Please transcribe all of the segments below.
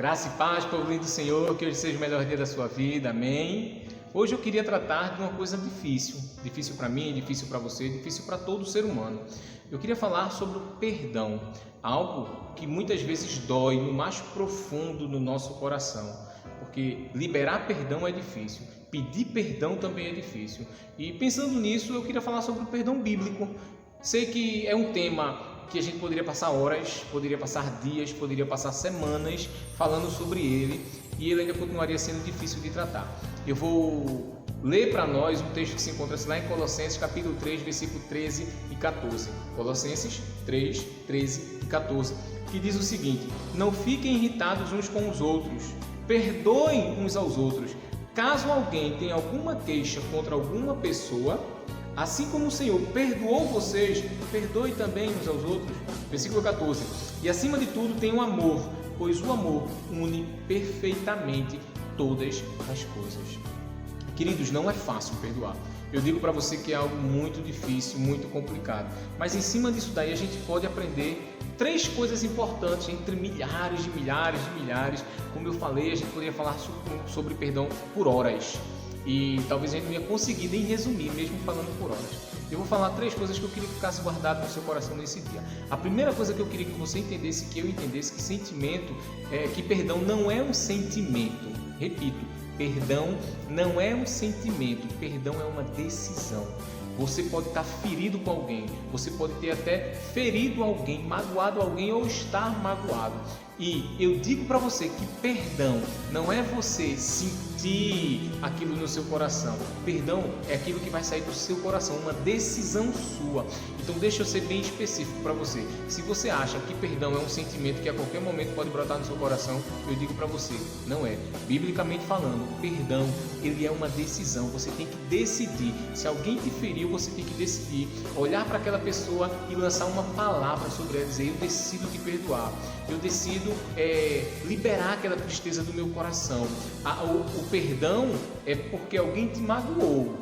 Graça e paz, povo lindo do Senhor, que hoje seja o melhor dia da sua vida, amém? Hoje eu queria tratar de uma coisa difícil para mim, difícil para você, difícil para todo ser humano. Eu queria falar sobre o perdão, algo que muitas vezes dói no mais profundo do nosso coração, porque liberar perdão é difícil, pedir perdão também é difícil. E pensando nisso, eu queria falar sobre o perdão bíblico. Sei que é um tema que a gente poderia passar horas, poderia passar dias, poderia passar semanas falando sobre ele, e ele ainda continuaria sendo difícil de tratar. Eu vou ler para nós um texto que se encontra lá em Colossenses capítulo 3, versículo 13 e 14. Colossenses 3, 13 e 14, que diz o seguinte: não fiquem irritados uns com os outros, perdoem uns aos outros. Caso alguém tenha alguma queixa contra alguma pessoa, assim como o Senhor perdoou vocês, perdoe também uns aos outros. Versículo 14. E acima de tudo tenham amor, pois o amor une perfeitamente todas as coisas. Queridos, não é fácil perdoar. Eu digo para você que é algo muito difícil, muito complicado. Mas em cima disso daí a gente pode aprender 3 coisas importantes entre milhares de milhares. Como eu falei, a gente poderia falar sobre perdão por horas. E talvez a gente não ia conseguir nem resumir, mesmo falando por horas. Eu vou falar 3 coisas que eu queria que ficasse guardado no seu coração nesse dia. A primeira coisa que eu queria que você entendesse, que eu entendesse, que perdão não é um sentimento. Repito, perdão não é um sentimento, perdão é uma decisão. Você pode estar ferido com alguém, você pode ter até ferido alguém, magoado alguém ou estar magoado. E eu digo para você que perdão não é você sentir aquilo no seu coração. Perdão é aquilo que vai sair do seu coração, uma decisão sua. Então deixa eu ser bem específico para você. Se você acha que perdão é um sentimento que a qualquer momento pode brotar no seu coração, eu digo para você, não é. Biblicamente falando, perdão, ele é uma decisão. Você tem que decidir. Se alguém te feriu, você tem que decidir, olhar para aquela pessoa e lançar uma palavra sobre ela, dizer: eu decido te perdoar, eu decido liberar aquela tristeza do meu coração. O perdão é porque alguém te magoou,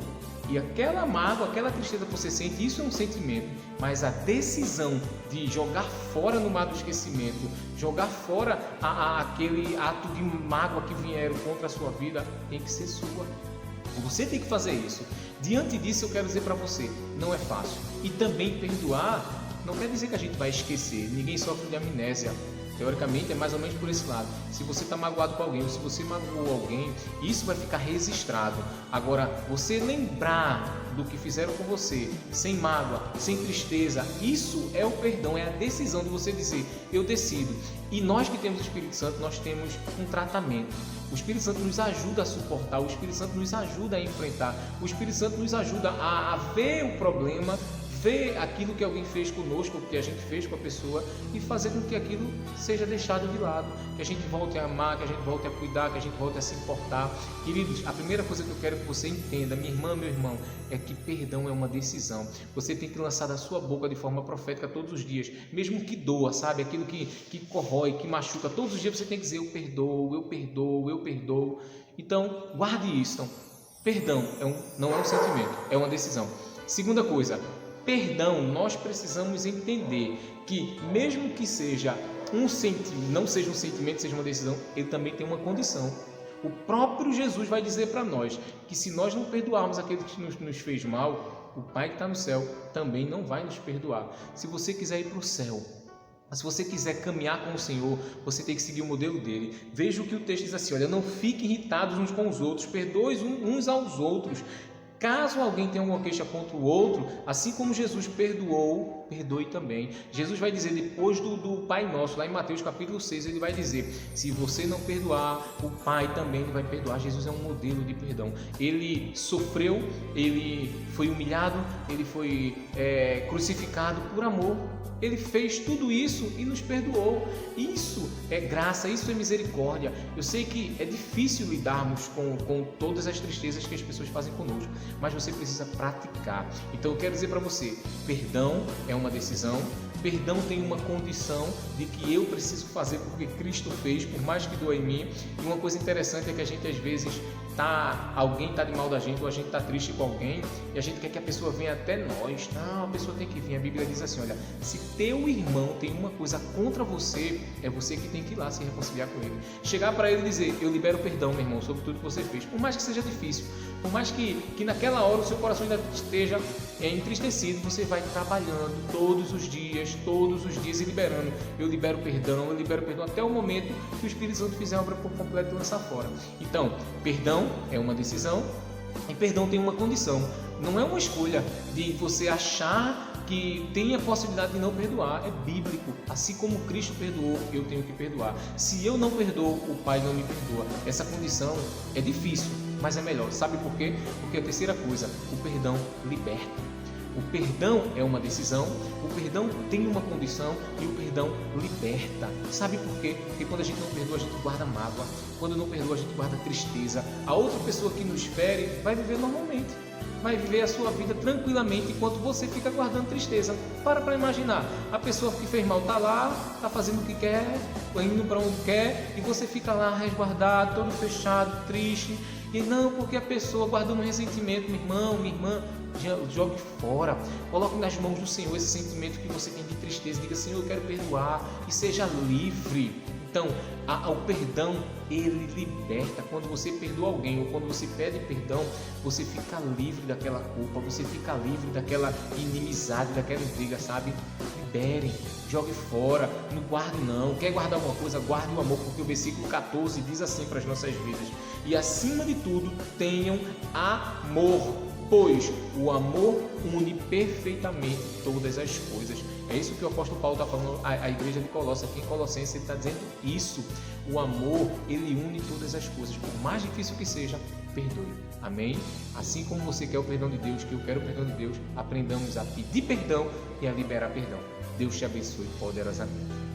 e aquela mágoa, aquela tristeza que você sente, isso é um sentimento. Mas a decisão de jogar fora no mar do esquecimento, jogar fora aquele ato de mágoa que vieram contra a sua vida, tem que ser sua. Você tem que fazer isso. Diante disso, eu quero dizer para você, não é fácil. E também perdoar não quer dizer que a gente vai esquecer. Ninguém sofre de amnésia. Teoricamente é mais ou menos por esse lado. Se você está magoado com alguém, ou se você magoou alguém, isso vai ficar registrado. Agora, você lembrar do que fizeram com você, sem mágoa, sem tristeza, isso é o perdão, é a decisão de você dizer: eu decido. E nós que temos o Espírito Santo, nós temos um tratamento. O Espírito Santo nos ajuda a suportar, o Espírito Santo nos ajuda a enfrentar, o Espírito Santo nos ajuda a ver o problema, ver aquilo que alguém fez conosco, o que a gente fez com a pessoa, e fazer com que aquilo seja deixado de lado, que a gente volte a amar, que a gente volte a cuidar, que a gente volte a se importar. Queridos, a primeira coisa que eu quero que você entenda, minha irmã, meu irmão, é que perdão é uma decisão. Você tem que lançar da sua boca de forma profética todos os dias, mesmo que doa, sabe? Aquilo que corrói, que machuca, todos os dias você tem que dizer: eu perdoo, eu perdoo, eu perdoo. Então, guarde isso. Então, perdão não é um sentimento, é uma decisão. Segunda coisa, perdão, nós precisamos entender que mesmo que seja não seja um sentimento, seja uma decisão, ele também tem uma condição. O próprio Jesus vai dizer para nós que se nós não perdoarmos aquele que nos fez mal, o Pai que está no céu também não vai nos perdoar. Se você quiser ir para o céu, se você quiser caminhar com o Senhor, você tem que seguir o modelo dele. Veja o que o texto diz assim: olha, não fiquem irritados uns com os outros, perdoem uns aos outros. Caso alguém tenha alguma queixa contra o outro, assim como Jesus perdoou, perdoe também. Jesus vai dizer depois do Pai Nosso, lá em Mateus capítulo 6, ele vai dizer: se você não perdoar, o Pai também vai perdoar. Jesus é um modelo de perdão. Ele sofreu, ele foi humilhado, ele foi crucificado por amor. Ele fez tudo isso e nos perdoou. Isso é graça, isso é misericórdia. Eu sei que é difícil lidarmos com todas as tristezas que as pessoas fazem conosco, mas você precisa praticar. Então eu quero dizer para você, perdão é uma decisão, Perdão tem uma condição de que eu preciso fazer porque Cristo fez, por mais que doa em mim. E uma coisa interessante é que a gente às vezes alguém está de mal da gente, ou a gente está triste com alguém e a gente quer que a pessoa venha até nós. Não, a pessoa tem que vir. A Bíblia diz assim, olha, se teu irmão tem uma coisa contra você, é você que tem que ir lá se reconciliar com ele. Chegar para ele e dizer, eu libero perdão, meu irmão, sobre tudo que você fez. Por mais que seja difícil, por mais que naquela hora o seu coração ainda esteja entristecido, você vai trabalhando todos os dias e liberando. Eu libero perdão até o momento que o Espírito Santo fizer a obra por completo e lançar fora. Então, perdão é uma decisão e perdão tem uma condição. Não é uma escolha de você achar que tem a possibilidade de não perdoar. É bíblico. Assim como Cristo perdoou, eu tenho que perdoar. Se eu não perdoo, o Pai não me perdoa. Essa condição é difícil, mas é melhor. Sabe por quê? Porque a terceira coisa, o perdão liberta. O perdão é uma decisão, o perdão tem uma condição e o perdão liberta. Sabe por quê? Porque quando a gente não perdoa, a gente guarda mágoa. Quando não perdoa, a gente guarda tristeza. A outra pessoa que nos fere vai viver normalmente. Vai viver a sua vida tranquilamente enquanto você fica guardando tristeza. Para imaginar, a pessoa que fez mal está lá, está fazendo o que quer, indo para onde quer, e você fica lá resguardado, todo fechado, triste. E não, porque a pessoa guardando ressentimento, meu irmão, minha irmã, jogue fora, coloque nas mãos do Senhor esse sentimento que você tem de tristeza, diga, Senhor, eu quero perdoar e seja livre. Então, o perdão, ele liberta. Quando você perdoa alguém ou quando você pede perdão, você fica livre daquela culpa, você fica livre daquela inimizade, daquela intriga, sabe? Libere, jogue fora, não guarde não. Quer guardar alguma coisa? Guarde o amor, porque o versículo 14 diz assim para as nossas vidas: e acima de tudo, tenham amor, pois o amor une perfeitamente todas as coisas. É isso que o apóstolo Paulo está falando à igreja de Colossos. Aqui em Colossenses ele está dizendo isso. O amor, ele une todas as coisas. Por mais difícil que seja, perdoe. Amém? Assim como você quer o perdão de Deus, que eu quero o perdão de Deus, aprendamos a pedir perdão e a liberar perdão. Deus te abençoe poderosamente.